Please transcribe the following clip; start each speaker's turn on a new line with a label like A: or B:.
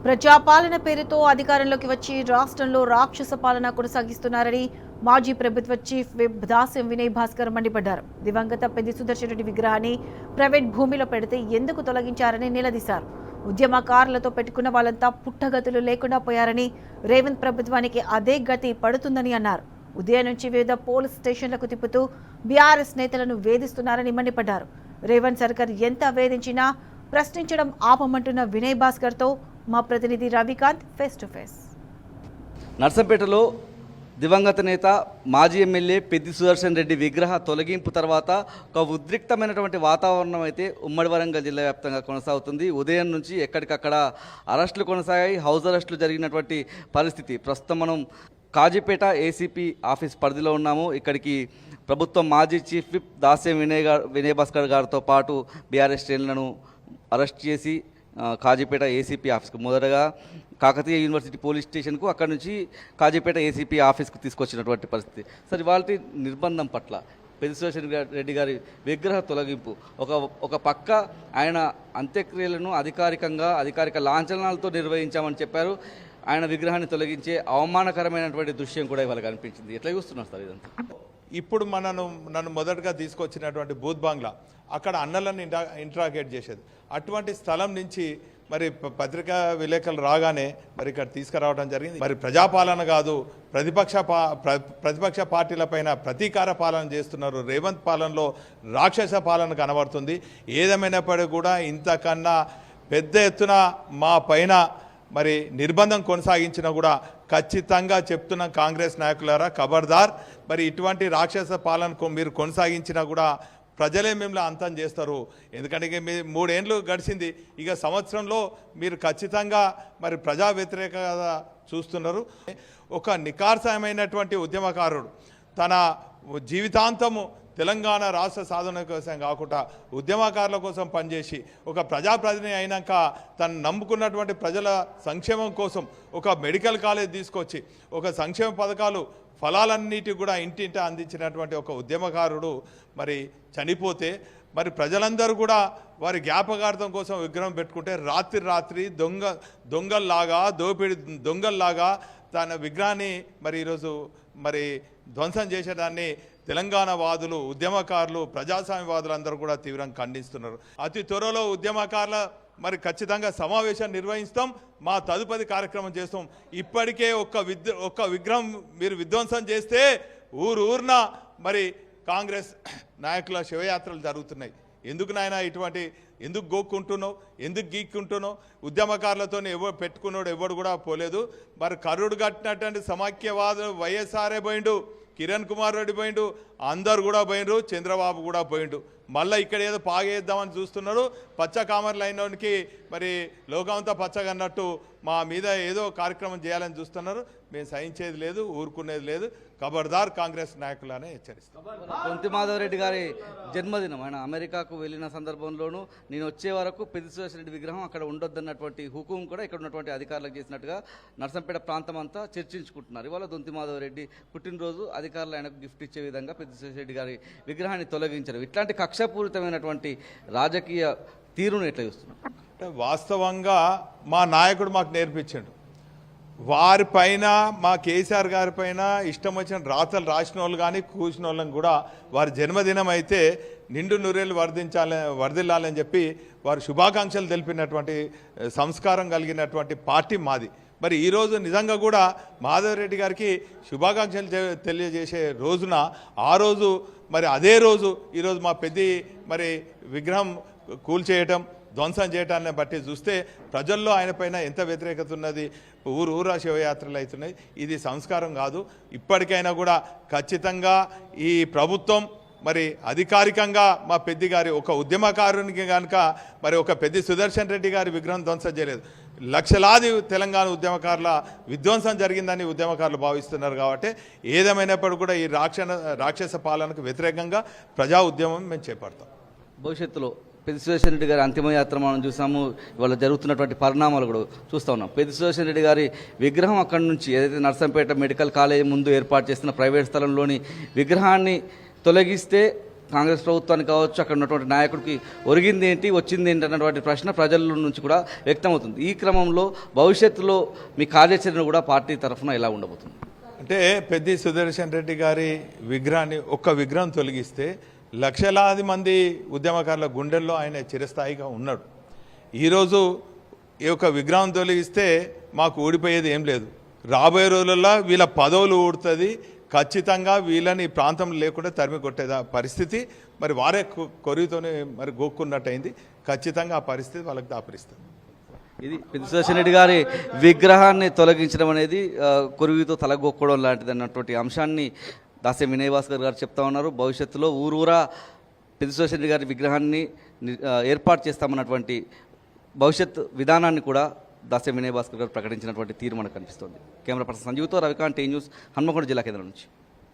A: ప్రజాపాలన పేరుతో అధికారంలోకి వచ్చి రాష్ట్రంలో రాక్షస పాలన కొనసాగిస్తున్నారని మాజీ ప్రభుత్వ చీఫ్ విప్ దాస్యం వినయ్ భాస్కర్ మండిపడ్డారు. దివంగత పెద్ది సుదర్శన్ రెడ్డి విగ్రహాన్ని ప్రైవేట్ భూమిలో పెడితే ఎందుకు తొలగించారని నిలదీశారు. ఉద్యమకారులతో పెట్టుకున్న వాళ్ళంతా పుట్టగతులు లేకుండా పోయారని, రేవంత్ ప్రభుత్వానికి అదే గతి పడుతుందని అన్నారు. ఉదయం నుంచి వివిధ పోలీస్ స్టేషన్లకు తిప్పుతూ బీఆర్ఎస్ నేతలను వేధిస్తున్నారని మండిపడ్డారు. రేవంత్ సర్కార్ ఎంత వేధించినా ప్రశ్నించడం ఆపమంటున్న వినయ్ భాస్కర్తో మా ప్రతినిధి రవికాంత్ ఫేస్ టు ఫేస్.
B: నర్సంపేటలో దివంగత నేత మాజీ ఎమ్మెల్యే పెద్ది సుదర్శన్ రెడ్డి విగ్రహ తొలగింపు తర్వాత ఒక ఉద్రిక్తమైనటువంటి వాతావరణం అయితే ఉమ్మడి వరంగల్ జిల్లా వ్యాప్తంగా కొనసాగుతుంది. ఉదయం నుంచి ఎక్కడికక్కడ అరెస్టులు కొనసాగాయి, హౌస్ అరెస్టులు జరిగినటువంటి పరిస్థితి. ప్రస్తుతం మనం కాజీపేట ఏసీపీ ఆఫీస్ పరిధిలో ఉన్నాము. ఇక్కడికి ప్రభుత్వం మాజీ చీఫ్ విప్ దాస్యం వినయ్ భాస్కర్ గారితో పాటు బీఆర్ఎస్ శ్రేణులను అరెస్ట్ చేసి కాజీపేట ఏసీపీ ఆఫీస్కు, మొదటగా కాకతీయ యూనివర్సిటీ పోలీస్ స్టేషన్కు, అక్కడి నుంచి కాజీపేట ఏసీపీ ఆఫీస్కు తీసుకొచ్చినటువంటి పరిస్థితి. సరే, వాళ్ళ నిర్బంధం పట్ల పెద్ది సుదర్శన్ రెడ్డి గారి విగ్రహ తొలగింపు, ఒక పక్క ఆయన అంత్యక్రియలను అధికారిక లాంఛనాలతో నిర్వహించామని చెప్పారు. ఆయన విగ్రహాన్ని తొలగించే అవమానకరమైనటువంటి దృశ్యం కూడా ఇవాళ కనిపించింది. ఎట్లా చూస్తున్నారు సార్ ఇదంతా?
C: ఇప్పుడు నన్ను మొదటగా తీసుకొచ్చినటువంటి బూత్ బంగ్లా, అక్కడ అన్నలను ఇంట్రాగేట్ చేసేది. అటువంటి స్థలం నుంచి మరి పత్రికా విలేకరులు రాగానే మరి ఇక్కడ తీసుకురావడం జరిగింది. మరి ప్రజాపాలన కాదు, ప్రతిపక్ష పార్టీలపైన ప్రతీకార పాలన చేస్తున్నారు. రేవంత్ పాలనలో రాక్షస పాలన కనబడుతుంది. ఏదేమైనప్పటికీ కూడా ఇంతకన్నా పెద్ద ఎత్తున మా పైన మరి నిర్బంధం కొనసాగించినా కూడా ఖచ్చితంగా చెప్తున్న కాంగ్రెస్ నాయకులారా, ఖబర్దార్. మరి ఇటువంటి రాక్షస పాలనకు మీరు కొనసాగించినా కూడా ప్రజలే మిమ్మల్ని అంతం చేస్తారు. ఎందుకంటే ఇక మీ 3 ఏళ్ళు గడిచింది, ఇక సంవత్సరంలో మీరు ఖచ్చితంగా మరి ప్రజా వ్యతిరేకత చూస్తున్నారు. ఒక నికార్సమైనటువంటి ఉద్యమకారుడు తన జీవితాంతము తెలంగాణ రాష్ట్ర సాధన కోసం కాకుండా ఉద్యమకారుల కోసం పనిచేసి ఒక ప్రజాప్రతినిధి అయినాక తను నమ్ముకున్నటువంటి ప్రజల సంక్షేమం కోసం ఒక మెడికల్ కాలేజ్ తీసుకొచ్చి ఒక సంక్షేమ పథకాలు ఫలాలన్నిటి కూడా ఇంటింట అందించినటువంటి ఒక ఉద్యమకారుడు మరి చనిపోతే మరి ప్రజలందరూ కూడా వారి జ్ఞాపకార్థం కోసం విగ్రహం పెట్టుకుంటే రాత్రి దొంగల్లాగా దొంగల్లాగా తన విగ్రహాన్ని మరి ఈరోజు మరి ధ్వంసం చేసేదాన్ని తెలంగాణ వాదులు, ఉద్యమకారులు, ప్రజాస్వామ్యవాదులు అందరూ కూడా తీవ్రంగా ఖండిస్తున్నారు. అతి త్వరలో ఉద్యమకారుల మరి ఖచ్చితంగా సమావేశం నిర్వహిస్తాం, మా తదుపరి కార్యక్రమం చేస్తాం. ఇప్పటికే ఒక్క విగ్రహం మీరు విధ్వంసం చేస్తే ఊరున మరి కాంగ్రెస్ నాయకుల శివయాత్రలు జరుగుతున్నాయి. ఎందుకు నాయన ఇటువంటి ఎందుకు గోక్కుంటున్నావు, ఎందుకు గీక్కుంటున్నావు? ఉద్యమకారులతో ఎవరు పెట్టుకున్నాడు ఎవడు కూడా పోలేదు. మరి కర్రుడు కట్టినటువంటి సమాఖ్యవాదు వైఎస్ఆర్ఏ పోయిండు, కిరణ్ కుమార్ రెడ్డి పోయిండు, అందరు కూడా పోయిండ్రు, చంద్రబాబు కూడా పోయిండు. మళ్ళీ ఇక్కడ ఏదో పాగేద్దామని చూస్తున్నారు. పచ్చ కామర్లు అయినోనికి మరి లోకమంతా పచ్చగా అన్నట్టు మా మీద ఏదో కార్యక్రమం చేయాలని చూస్తున్నారు. మేము సహించేది లేదు, ఊరుకునేది లేదు. ఖబర్దార్ కాంగ్రెస్ నాయకులనే హెచ్చరిస్తాం.
B: దొంతి మాధవరెడ్డి గారి జన్మదినం, ఆయన అమెరికాకు వెళ్ళిన సందర్భంలోనూ నేను వచ్చే వరకు పెద్ది సుదర్శన్ రెడ్డి విగ్రహం అక్కడ ఉండొద్దన్నటువంటి హుకుం కూడా ఇక్కడ ఉన్నటువంటి అధికారులకు చేసినట్టుగా నర్సంపేట ప్రాంతం అంతా చర్చించుకుంటున్నారు. ఇవాళ దొంతి మాధవరెడ్డి పుట్టినరోజు, అధికారులు ఆయనకు గిఫ్ట్ ఇచ్చే విధంగా పెద్ది సుదర్శన్ రెడ్డి గారి విగ్రహాన్ని తొలగించారు. ఇట్లాంటి కక్షపూరితమైనటువంటి రాజకీయ తీరును ఎట్లా చూస్తున్నారు?
C: వాస్తవంగా మా నాయకుడు మాకు నేర్పించాడు. వారిపైన, మా కేసీఆర్ గారి పైన ఇష్టం వచ్చిన రాతలు రాసిన వాళ్ళు కానీ కూసిన వాళ్ళని కూడా వారి జన్మదినం అయితే నిండు నూరేళ్ళు వర్ధిల్లాలని చెప్పి వారు శుభాకాంక్షలు తెలిపినటువంటి సంస్కారం కలిగినటువంటి పార్టీ మాది. మరి ఈరోజు నిజంగా కూడా మాధవరెడ్డి గారికి శుభాకాంక్షలు తెలియజేసే రోజున ఆ రోజు మరి అదే రోజు ఈరోజు మా పెద్ది మరి విగ్రహం కూల్చేయటం, ధ్వంసం చేయటాన్ని బట్టి చూస్తే ప్రజల్లో ఆయన పైన ఎంత వ్యతిరేకత ఉన్నది. ఊరా శివయాత్రలు అవుతున్నాయి. ఇది సంస్కారం కాదు. ఇప్పటికైనా కూడా ఖచ్చితంగా ఈ ప్రభుత్వం మరి అధికారికంగా మా పెద్ది గారి ఒక ఉద్యమకారునికి కనుక మరి ఒక పెద్ది సుదర్శన్ రెడ్డి గారి విగ్రహం ధ్వంసం చేయలేదు, లక్షలాది తెలంగాణ ఉద్యమకారుల విధ్వంసం జరిగిందని ఉద్యమకారులు భావిస్తున్నారు. కాబట్టి ఏదేమైనప్పుడు కూడా ఈ రాక్షస పాలనకు వ్యతిరేకంగా ప్రజా ఉద్యమం మేము చేపడతాం.
B: భవిష్యత్తులో పెద్ది సుదర్శన్ రెడ్డి గారి అంతిమయాత్ర మనం చూసాము. ఇవాళ జరుగుతున్నటువంటి పరిణామాలు కూడా చూస్తూ ఉన్నాం. పెద్ది సుదర్శన్ రెడ్డి గారి విగ్రహం అక్కడి నుంచి ఏదైతే నర్సంపేట మెడికల్ కాలేజ్ ముందు ఏర్పాటు చేస్తున్న ప్రైవేట్ స్థలంలోని విగ్రహాన్ని తొలగిస్తే కాంగ్రెస్ ప్రభుత్వానికి కావచ్చు, అక్కడ ఉన్నటువంటి నాయకుడికి ఒరిగింది ఏంటి, వచ్చింది ఏంటి అన్నటువంటి ప్రశ్న ప్రజల నుంచి కూడా వ్యక్తమవుతుంది. ఈ క్రమంలో భవిష్యత్తులో మీ కార్యాచరణ కూడా పార్టీ తరఫున ఎలా ఉండబోతుంది?
C: అంటే పెద్ది సుదర్శన్ రెడ్డి గారి విగ్రహాన్ని ఒక్క విగ్రహం తొలగిస్తే లక్షలాది మంది ఉద్యమకారుల గుండెల్లో ఆయన చిరస్థాయిగా ఉన్నాడు. ఈరోజు ఈ యొక్క విగ్రహం తొలగిస్తే మాకు ఊడిపోయేది ఏం లేదు. రాబోయే రోజుల్లో వీళ్ళ పదవులు ఊడుతుంది. ఖచ్చితంగా వీళ్ళని ఈ ప్రాంతంలో లేకుండా తరిమి కొట్టే పరిస్థితి మరి వారే కొరివితోనే మరి గోక్కున్నట్టయింది. ఖచ్చితంగా ఆ పరిస్థితి వాళ్ళకి దాపరిస్తుంది.
B: ఇది పెద్ది సుదర్శన్ రెడ్డి గారి విగ్రహాన్ని తొలగించడం అనేది కొరివితో తలగొక్కడం లాంటిది అన్నటువంటి అంశాన్ని దాసరి వినయ్ భాస్కర్ గారు చెప్తా ఉన్నారు. భవిష్యత్తులో ఊరూరా పెద్ది సుదర్శన్ రెడ్డి గారి విగ్రహాన్ని ఏర్పాటు చేస్తామన్నటువంటి భవిష్యత్ విధానాన్ని కూడా దాసరి వినయ్ భాస్కర్ గారు ప్రకటించినటువంటి తీరు మనకు కనిపిస్తోంది. కెమెరా పర్సన్ సంజీవ్తో రవికాంత్, టీ న్యూస్, హన్మకొండ జిల్లా కేంద్రం నుంచి.